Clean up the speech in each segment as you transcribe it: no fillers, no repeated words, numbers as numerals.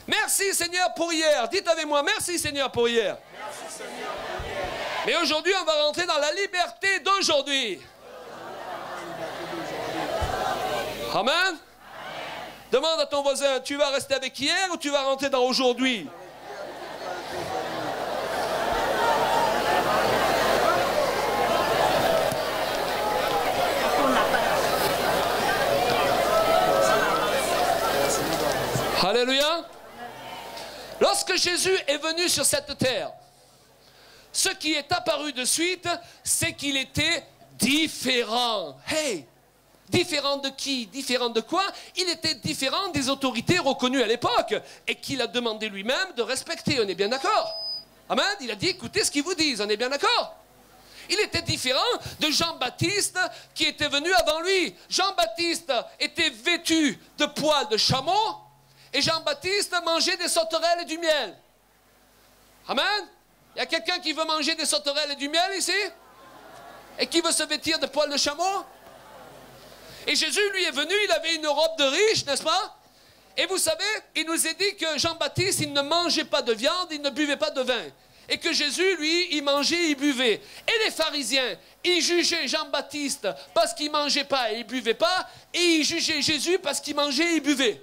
Merci Seigneur pour hier. Dites avec moi, merci Seigneur pour hier. Merci Seigneur pour hier. Mais aujourd'hui, on va rentrer dans la liberté d'aujourd'hui. Amen. Demande à ton voisin, tu vas rester avec hier ou tu vas rentrer dans aujourd'hui? Alléluia. Lorsque Jésus est venu sur cette terre, ce qui est apparu de suite, c'est qu'il était différent. Hey! Différent de qui? Différent de quoi? Il était différent des autorités reconnues à l'époque et qu'il a demandé lui-même de respecter. On est bien d'accord? Amen? Il a dit, écoutez ce qu'ils vous disent. On est bien d'accord? Il était différent de Jean-Baptiste qui était venu avant lui. Jean-Baptiste était vêtu de poils de chameau et Jean-Baptiste mangeait des sauterelles et du miel. Amen? Il y a quelqu'un qui veut manger des sauterelles et du miel ici? Et qui veut se vêtir de poils de chameau? Et Jésus, lui, est venu, il avait une robe de riche, n'est-ce pas? Et vous savez, il nous est dit que Jean-Baptiste, il ne mangeait pas de viande, il ne buvait pas de vin. Et que Jésus, lui, il mangeait, il buvait. Et les pharisiens, ils jugeaient Jean-Baptiste parce qu'il ne mangeait pas et il ne buvait pas, et ils jugeaient Jésus parce qu'il mangeait et il buvait.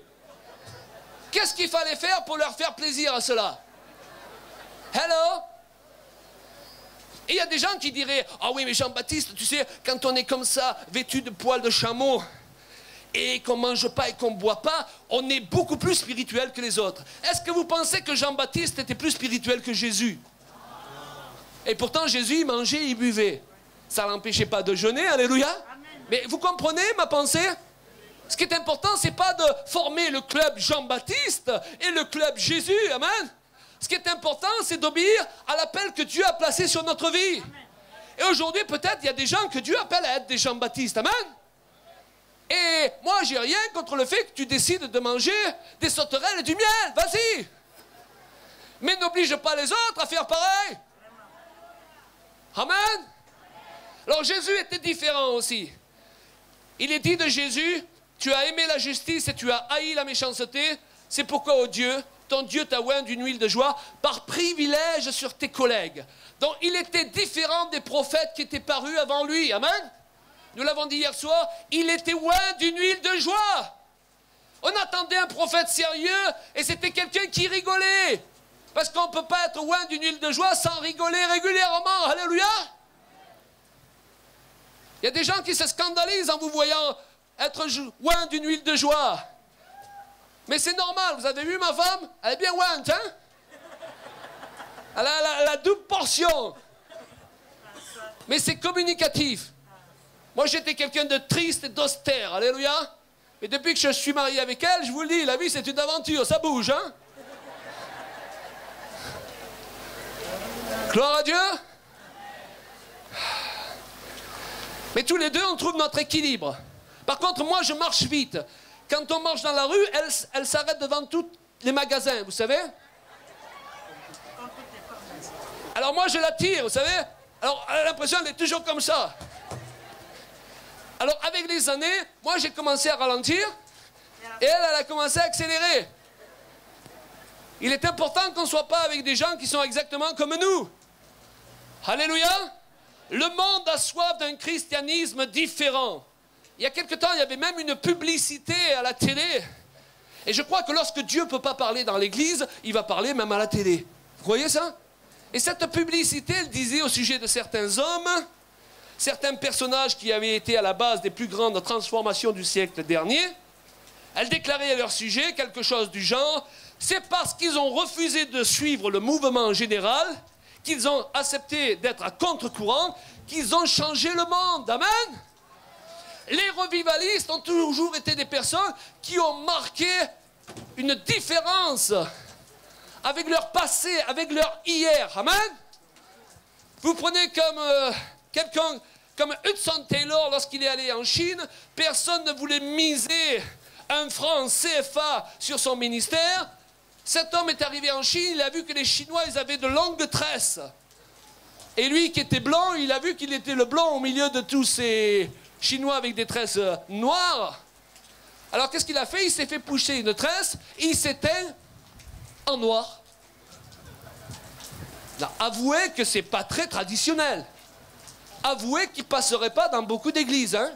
Qu'est-ce qu'il fallait faire pour leur faire plaisir à cela? Hello? Et il y a des gens qui diraient, ah oui, mais Jean-Baptiste, tu sais, quand on est comme ça, vêtu de poils de chameau, et qu'on ne mange pas et qu'on ne boit pas, on est beaucoup plus spirituel que les autres. Est-ce que vous pensez que Jean-Baptiste était plus spirituel que Jésus? Et pourtant, Jésus, il mangeait, il buvait. Ça ne l'empêchait pas de jeûner, alléluia. Mais vous comprenez ma pensée? Ce qui est important, ce n'est pas de former le club Jean-Baptiste et le club Jésus, amen. Ce qui est important, c'est d'obéir à l'appel que Dieu a placé sur notre vie. Amen. Et aujourd'hui, peut-être, il y a des gens que Dieu appelle à être des Jean-Baptistes. Amen. Et moi, j'ai rien contre le fait que tu décides de manger des sauterelles et du miel. Vas-y. Mais n'oblige pas les autres à faire pareil. Amen. Alors, Jésus était différent aussi. Il est dit de Jésus, tu as aimé la justice et tu as haï la méchanceté. C'est pourquoi, oh Dieu, ton Dieu t'a oint d'une huile de joie par privilège sur tes collègues. Donc, il était différent des prophètes qui étaient parus avant lui. Amen. Nous l'avons dit hier soir, il était oint d'une huile de joie. On attendait un prophète sérieux et c'était quelqu'un qui rigolait. Parce qu'on ne peut pas être oint d'une huile de joie sans rigoler régulièrement. Alléluia. Il y a des gens qui se scandalisent en vous voyant être oint d'une huile de joie. Mais c'est normal, vous avez vu ma femme? Elle est bien ointe, hein? Elle a la double portion. Mais c'est communicatif. Moi, j'étais quelqu'un de triste et d'austère, alléluia. Mais depuis que je suis marié avec elle, je vous le dis, la vie, c'est une aventure, ça bouge, hein? Gloire à Dieu. Mais tous les deux, on trouve notre équilibre. Par contre, moi, je marche vite. Quand on marche dans la rue, elle s'arrête devant tous les magasins, vous savez? Alors moi, je la tire, vous savez? Alors, elle a l'impression qu'elle est toujours comme ça. Alors, avec les années, moi, j'ai commencé à ralentir et elle a commencé à accélérer. Il est important qu'on ne soit pas avec des gens qui sont exactement comme nous. Alléluia! Le monde a soif d'un christianisme différent. Il y a quelque temps, il y avait même une publicité à la télé. Et je crois que lorsque Dieu ne peut pas parler dans l'église, il va parler même à la télé. Vous voyez ça? Et cette publicité, elle disait au sujet de certains hommes, certains personnages qui avaient été à la base des plus grandes transformations du siècle dernier, elle déclarait à leur sujet quelque chose du genre, c'est parce qu'ils ont refusé de suivre le mouvement général, qu'ils ont accepté d'être à contre-courant, qu'ils ont changé le monde. Amen? Les revivalistes ont toujours été des personnes qui ont marqué une différence avec leur passé, avec leur hier. Amen? Vous prenez comme quelqu'un comme Hudson Taylor lorsqu'il est allé en Chine, personne ne voulait miser un franc CFA sur son ministère. Cet homme est arrivé en Chine, il a vu que les Chinois ils avaient de longues tresses. Et lui qui était blanc, il a vu qu'il était le blanc au milieu de tous ces Chinois avec des tresses noires. Alors qu'est-ce qu'il a fait? Il s'est fait pousser une tresse et il s'éteint en noir. Là, avouez que c'est pas très traditionnel. Avouez qu'il ne passerait pas dans beaucoup d'églises. Hein?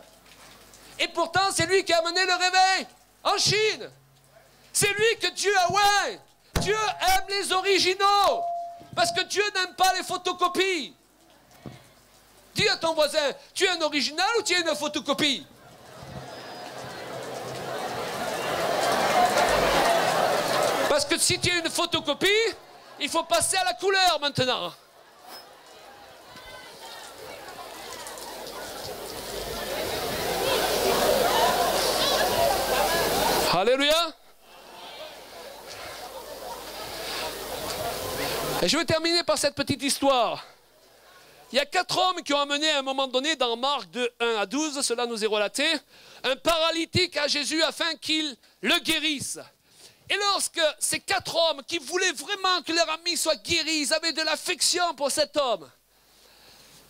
Et pourtant, c'est lui qui a amené le réveil en Chine. C'est lui que Dieu a... Ouais, Dieu aime les originaux. Parce que Dieu n'aime pas les photocopies. Dis à ton voisin, tu es un original ou tu es une photocopie? Parce que si tu es une photocopie, il faut passer à la couleur maintenant. Alléluia. Et je vais terminer par cette petite histoire. Il y a 4 hommes qui ont amené à un moment donné, dans Marc de 1 à 12, cela nous est relaté, un paralytique à Jésus afin qu'il le guérisse. Et lorsque ces 4 hommes qui voulaient vraiment que leur ami soit guéri, ils avaient de l'affection pour cet homme,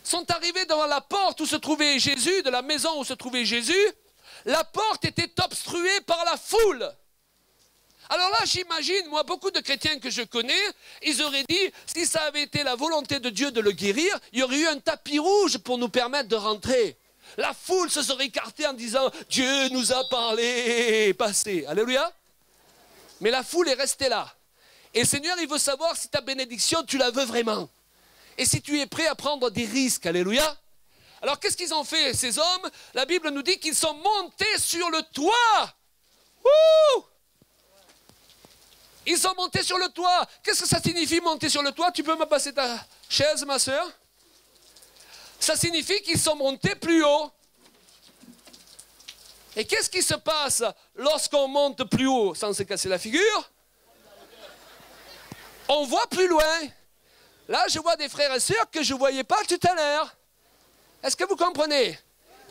sont arrivés devant la porte où se trouvait Jésus, de la maison où se trouvait Jésus, la porte était obstruée par la foule. Alors là, j'imagine, moi, beaucoup de chrétiens que je connais, ils auraient dit, si ça avait été la volonté de Dieu de le guérir, il y aurait eu un tapis rouge pour nous permettre de rentrer. La foule se serait écartée en disant, Dieu nous a parlé, passez. Alléluia. Mais la foule est restée là. Et le Seigneur, il veut savoir si ta bénédiction, tu la veux vraiment. Et si tu es prêt à prendre des risques. Alléluia. Alors, qu'est-ce qu'ils ont fait, ces hommes? La Bible nous dit qu'ils sont montés sur le toit. Ouh! Ils sont montés sur le toit. Qu'est-ce que ça signifie, monter sur le toit? Tu peux me passer ta chaise, ma soeur? Ça signifie qu'ils sont montés plus haut. Et qu'est-ce qui se passe lorsqu'on monte plus haut sans se casser la figure? On voit plus loin. Là, je vois des frères et sœurs que je ne voyais pas tout à l'heure. Est-ce que vous comprenez?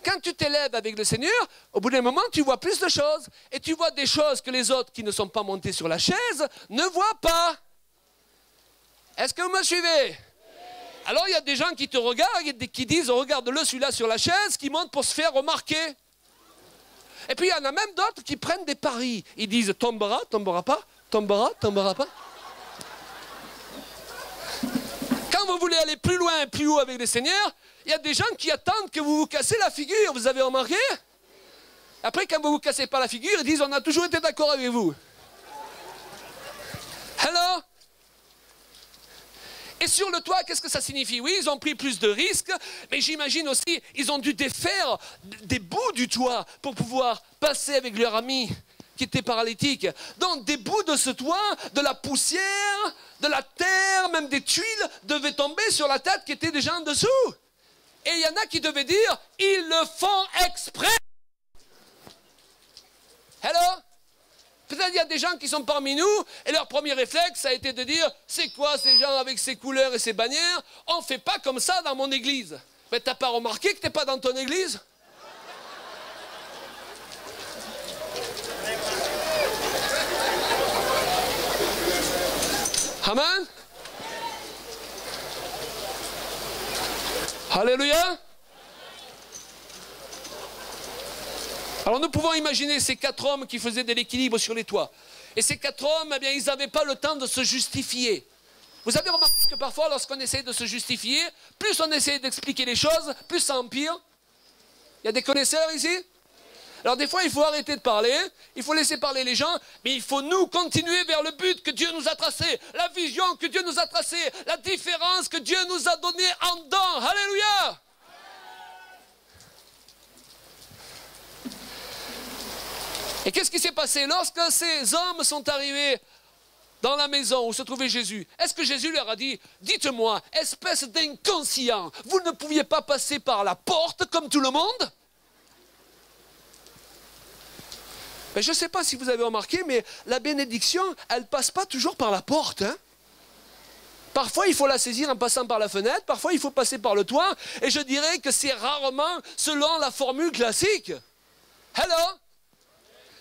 Quand tu t'élèves avec le Seigneur, au bout d'un moment, tu vois plus de choses. Et tu vois des choses que les autres qui ne sont pas montés sur la chaise ne voient pas. Est-ce que vous me suivez? Alors, il y a des gens qui te regardent et qui disent, regarde-le celui-là sur la chaise, qui monte pour se faire remarquer. Et puis, il y en a même d'autres qui prennent des paris. Ils disent, tombera, tombera pas, tombera, tombera pas. Quand vous voulez aller plus loin, plus haut avec le Seigneur, il y a des gens qui attendent que vous vous cassez la figure. Vous avez remarqué? Après, quand vous ne vous cassez pas la figure, ils disent, on a toujours été d'accord avec vous. Hello? Et sur le toit, qu'est-ce que ça signifie? Oui, ils ont pris plus de risques, mais j'imagine aussi, ils ont dû défaire des bouts du toit pour pouvoir passer avec leur ami qui était paralytique. Donc, des bouts de ce toit, de la poussière, de la terre, même des tuiles, devaient tomber sur la tête qui était déjà en dessous. Et il y en a qui devaient dire, ils le font exprès. Hello? Peut-être qu'il y a des gens qui sont parmi nous, et leur premier réflexe, ça a été de dire, c'est quoi ces gens avec ces couleurs et ces bannières? On ne fait pas comme ça dans mon église. Mais t'as pas remarqué que tu n'es pas dans ton église? Amen? Alléluia. Alors nous pouvons imaginer ces 4 hommes qui faisaient de l'équilibre sur les toits. Et ces 4 hommes, eh bien, ils n'avaient pas le temps de se justifier. Vous avez remarqué que parfois, lorsqu'on essaie de se justifier, plus on essaie d'expliquer les choses, plus ça empire. Il y a des connaisseurs ici? Alors des fois, il faut arrêter de parler, il faut laisser parler les gens, mais il faut nous continuer vers le but que Dieu nous a tracé, la vision que Dieu nous a tracée, la différence que Dieu nous a donnée en dedans. Alléluia! Et qu'est-ce qui s'est passé lorsque ces hommes sont arrivés dans la maison où se trouvait Jésus? Est-ce que Jésus leur a dit, dites-moi, espèce d'inconscient, vous ne pouviez pas passer par la porte comme tout le monde? Mais je ne sais pas si vous avez remarqué, mais la bénédiction, elle ne passe pas toujours par la porte. Hein? Parfois, il faut la saisir en passant par la fenêtre, parfois, il faut passer par le toit, et je dirais que c'est rarement selon la formule classique. Hello?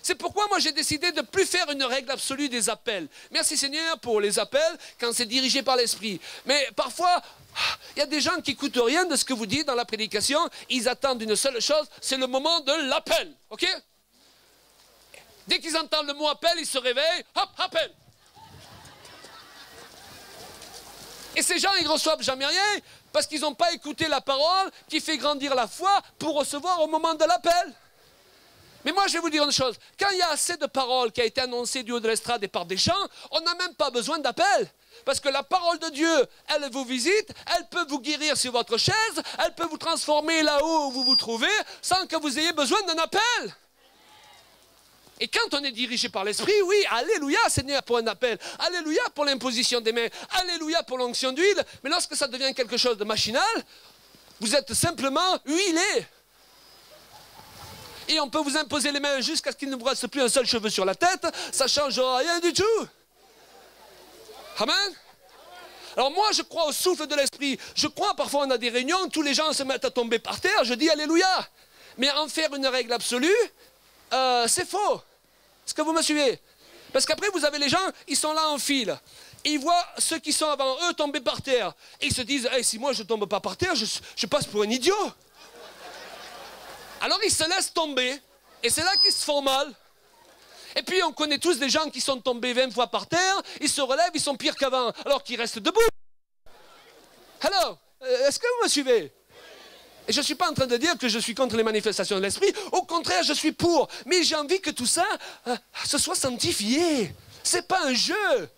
C'est pourquoi moi j'ai décidé de ne plus faire une règle absolue des appels. Merci Seigneur pour les appels quand c'est dirigé par l'Esprit. Mais parfois, il y a des gens qui n'écoutent rien de ce que vous dites dans la prédication. Ils attendent une seule chose, c'est le moment de l'appel. Ok? Dès qu'ils entendent le mot appel, ils se réveillent. Hop, appel. Et ces gens, ils ne reçoivent jamais rien parce qu'ils n'ont pas écouté la parole qui fait grandir la foi pour recevoir au moment de l'appel. Mais moi, je vais vous dire une chose. Quand il y a assez de paroles qui a été annoncée du haut de l'estrade et par des gens, on n'a même pas besoin d'appel. Parce que la parole de Dieu, elle vous visite, elle peut vous guérir sur votre chaise, elle peut vous transformer là où vous vous trouvez sans que vous ayez besoin d'un appel. Et quand on est dirigé par l'Esprit, oui, alléluia Seigneur pour un appel, alléluia pour l'imposition des mains, alléluia pour l'onction d'huile, mais lorsque ça devient quelque chose de machinal, vous êtes simplement huilé. Et on peut vous imposer les mains jusqu'à ce qu'il ne vous reste plus un seul cheveu sur la tête, ça ne changera rien du tout. Amen. Alors moi je crois au souffle de l'Esprit, je crois parfois on a des réunions, tous les gens se mettent à tomber par terre, je dis alléluia. Mais en faire une règle absolue, c'est faux. Est-ce que vous me suivez? Parce qu'après vous avez les gens, ils sont là en file. Et ils voient ceux qui sont avant eux tomber par terre. Et ils se disent, hey, si moi je ne tombe pas par terre, je passe pour un idiot. Alors ils se laissent tomber. Et c'est là qu'ils se font mal. Et puis on connaît tous des gens qui sont tombés 20 fois par terre, ils se relèvent, ils sont pires qu'avant, alors qu'ils restent debout. Alors, est-ce que vous me suivez? Et je ne suis pas en train de dire que je suis contre les manifestations de l'Esprit, au contraire, je suis pour. Mais j'ai envie que tout ça se soit sanctifié. C'est pas un jeu.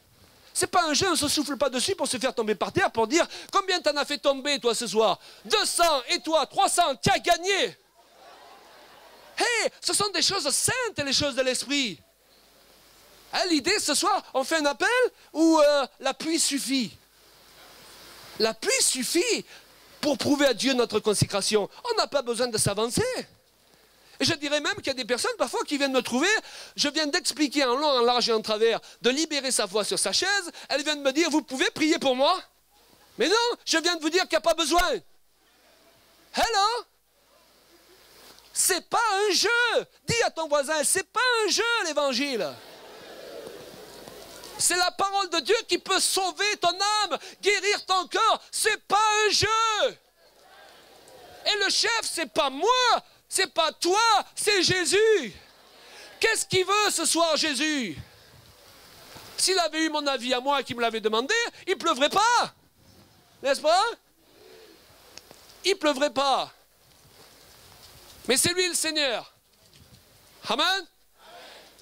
C'est pas un jeu, on ne se souffle pas dessus pour se faire tomber par terre, pour dire combien t'en as fait tomber toi ce soir? 200 et toi 300, tu as gagné. Hey, ce sont des choses saintes, les choses de l'Esprit. Hein, l'idée ce soir, on fait un appel où la pluie suffit. La pluie suffit pour prouver à Dieu notre consécration. On n'a pas besoin de s'avancer. Et je dirais même qu'il y a des personnes parfois qui viennent me trouver, je viens d'expliquer en long, en large et en travers, de libérer sa voix sur sa chaise, elle vient de me dire, vous pouvez prier pour moi? Mais non, je viens de vous dire qu'il n'y a pas besoin. Hello? C'est pas un jeu. Dis à ton voisin, c'est pas un jeu l'évangile. C'est la parole de Dieu qui peut sauver ton âme, guérir ton corps. C'est pas un jeu. Et le chef, c'est pas moi, c'est pas toi, c'est Jésus. Qu'est-ce qu'il veut ce soir, Jésus? S'il avait eu mon avis à moi et qu'il me l'avait demandé, il ne pleuvrait pas. N'est-ce pas? Il ne pleuvrait pas. Mais c'est lui le Seigneur. Amen.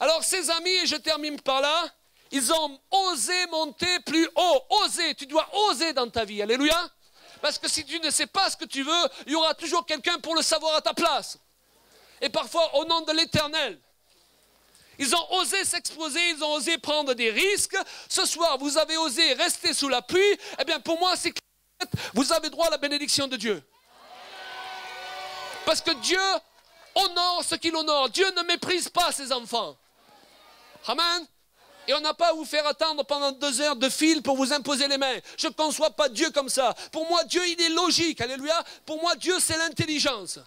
Alors ses amis, et je termine par là, ils ont osé monter plus haut. Oser, tu dois oser dans ta vie. Alléluia. Parce que si tu ne sais pas ce que tu veux, il y aura toujours quelqu'un pour le savoir à ta place. Et parfois au nom de l'Éternel. Ils ont osé s'exposer, ils ont osé prendre des risques. Ce soir, vous avez osé rester sous la pluie. Eh bien pour moi, c'est que vous avez droit à la bénédiction de Dieu. Parce que Dieu honore ce qu'il honore. Dieu ne méprise pas ses enfants. Amen. Et on n'a pas à vous faire attendre pendant 2 heures de fil pour vous imposer les mains. Je ne conçois pas Dieu comme ça. Pour moi, Dieu, il est logique. Alléluia. Pour moi, Dieu, c'est l'intelligence.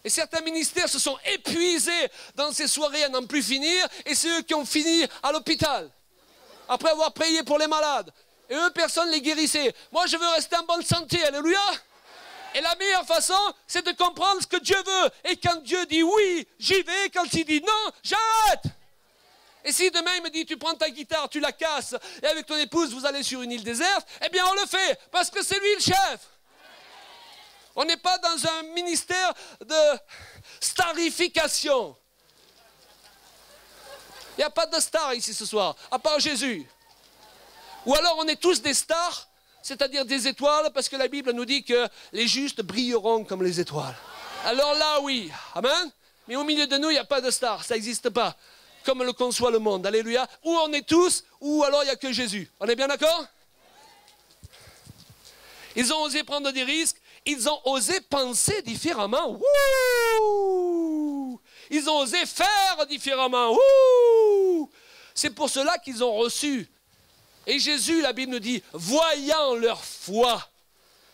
Et certains ministères se sont épuisés dans ces soirées à n'en plus finir. Et c'est eux qui ont fini à l'hôpital. Après avoir prié pour les malades. Et eux, personne ne les guérissait. Moi, je veux rester en bonne santé. Alléluia. Et la meilleure façon, c'est de comprendre ce que Dieu veut. Et quand Dieu dit oui, j'y vais. Quand il dit non, j'arrête. Et si demain il me dit, tu prends ta guitare, tu la casses, et avec ton épouse, vous allez sur une île déserte, eh bien on le fait, parce que c'est lui le chef. On n'est pas dans un ministère de starification. Il n'y a pas de star ici ce soir, à part Jésus. Ou alors on est tous des stars, c'est-à-dire des étoiles, parce que la Bible nous dit que les justes brilleront comme les étoiles. Alors là, oui, amen. Mais au milieu de nous, il n'y a pas de star, ça n'existe pas. Comme le conçoit le monde, alléluia. Ou on est tous, ou alors il n'y a que Jésus. On est bien d'accord? Ils ont osé prendre des risques, ils ont osé penser différemment. Wouh! Ils ont osé faire différemment. Wouh! C'est pour cela qu'ils ont reçu. Et Jésus, la Bible nous dit, voyant leur foi,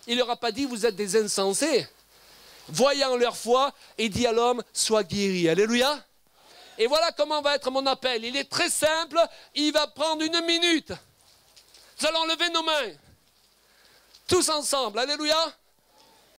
il ne leur a pas dit, vous êtes des insensés. Voyant leur foi, il dit à l'homme, sois guéri. Alléluia. Et voilà comment va être mon appel. Il est très simple, il va prendre 1 minute. Nous allons lever nos mains. Tous ensemble, alléluia.